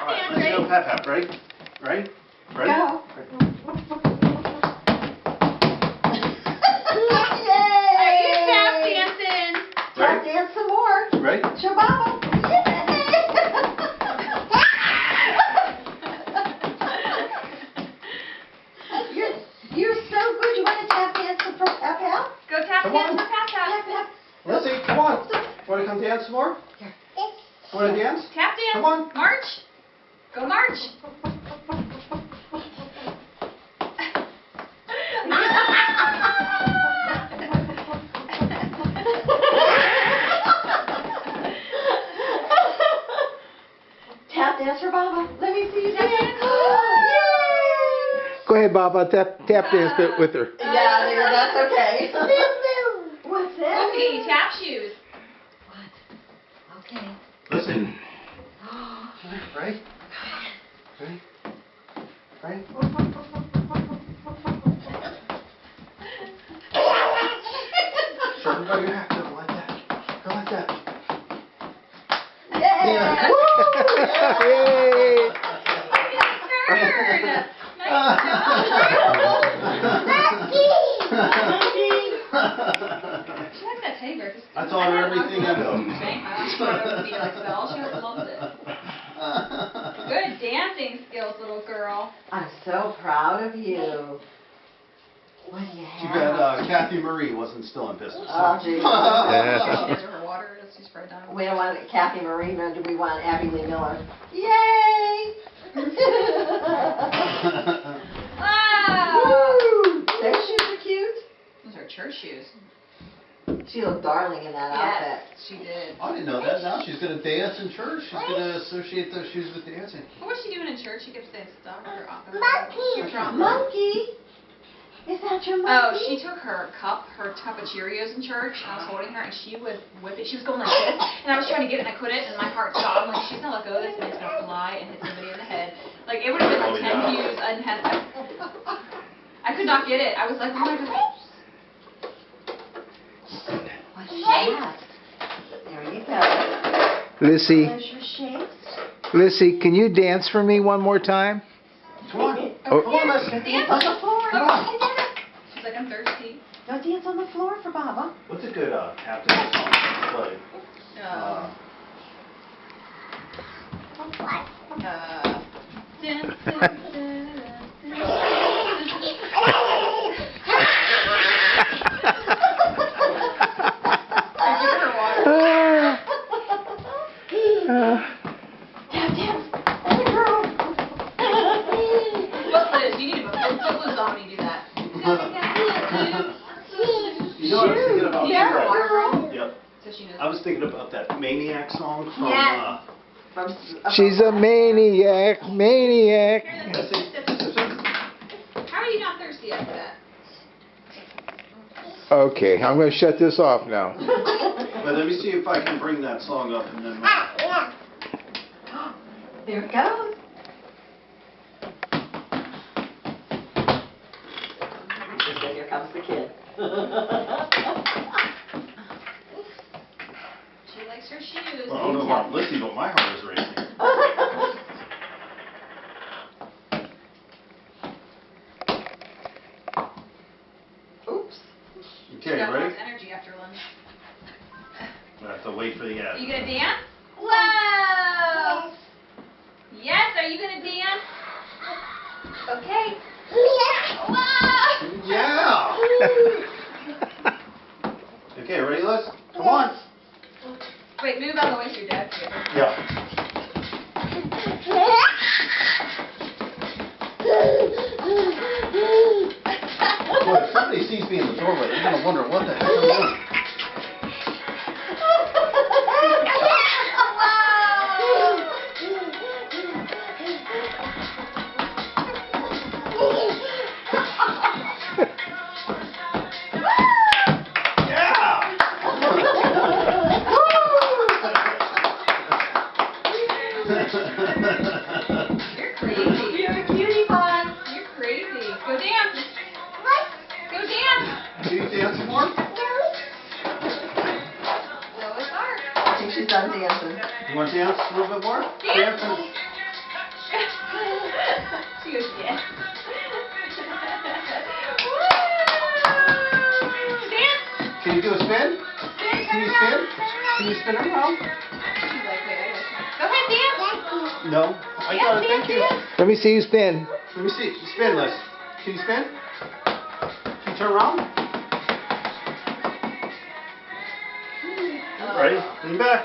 Alright, let's go Pep Pep. Ready? Ready? Ready? Go. Are you tap dancing? Tap dance some more. Ready? Show Baba. You're so good. You want to tap dance for Pep Pep? Go tap Come dance on. for Pap Tap Pap. Pep. Lizzie, come on. Want to come dance some more? Here. Want to dance? Tap dance. Come on. March. Go march. Tap dance for Baba. Let me see you Tap dance. dance. Go ahead, Baba. Tap dance bit with her. Yeah, there, that's okay. What's that? Okay, tap shoes. What? Okay. Listen. Ready? Ready? Ready? Show everybody your hat. Go like that. Go like that. Yay! Yeah. Woo! Yay! Turn. Nice She likes that teddy bear. I taught her everything I know. I taught her to be like Belle. She loves it. Good dancing skills, little girl. I'm so proud of you. What do you Too have? bad Kathy Marie wasn't still in business. Oh, geez. She knows where her water is. She's probably done. We don't want Kathy Marie, nor do we want Abby Lee Miller. Yay! Wow. Woo! Those shoes are cute. Those are church shoes. She looked darling in that outfit. Yes, she did. I didn't know that. Now she's going to dance in church. She's going to associate those shoes with dancing. What was she doing in church? She kept saying stuff. Monkey! Monkey. Monkey! Is that your monkey? Oh, she took her cup of Cheerios in church, and I was holding her, and she was whipping. She was going like this, and I was trying to get it, and I couldn't, and my heart stopped. I'm like, she's gonna let go of this, and it's gonna fly and hit somebody in the head. Like, it would have been like 10 views, and I could not get it. I was like, oh my god. What's that? There you go. Lissy, There's your shapes. Lissy, can you dance for me one more time? Come on. Oh. Come on, let's Dance On the floor. Come on. She's like, I'm thirsty. Go dance on the floor for Baba. What's a good tap dance song to play? Dun, dun, dun, I give her water. Tap dance. Good girl. Liz, you need to put Liz on when you do that. You know what I was thinking about? Yeah, too? water girl. Yep. So she knows. I was thinking about that Maniac song from. Yes. She's a maniac, maniac. Let's see. How are you not thirsty after that? Okay, I'm going to shut this off now. But let me see if I can bring that song up and then. There it goes. She said, here comes the kid. She likes her shoes. Well, I don't know about Lissy, but my heart is racing. Oops. Okay, She got ready? lots of energy after lunch. I have to wait for the ad. Are you gonna dance? Whoa! Yes, are you gonna dance? Okay. Whoa! Yeah! Okay, ready, Liz? Come on. Wait, move out of the way so your dad can get her. Yeah. Boy, if somebody sees me in the doorway, they're going to wonder what the heck I'm doing. You're crazy. You're a cutie pie. You're crazy. Go dance. Go dance. Can you dance more? So is ours. I think she's done dancing. You want to dance a little bit more? Dance. Dance. Yeah. Stand. Can you do a spin? Can you spin? Can you spin around? She's like, wait, I gotta. Go ahead, Dan. No. I got it. Thank you. Let me see you spin. Let me see. Spin, Liz. Can you spin? Can you turn around? Ready? Lean back.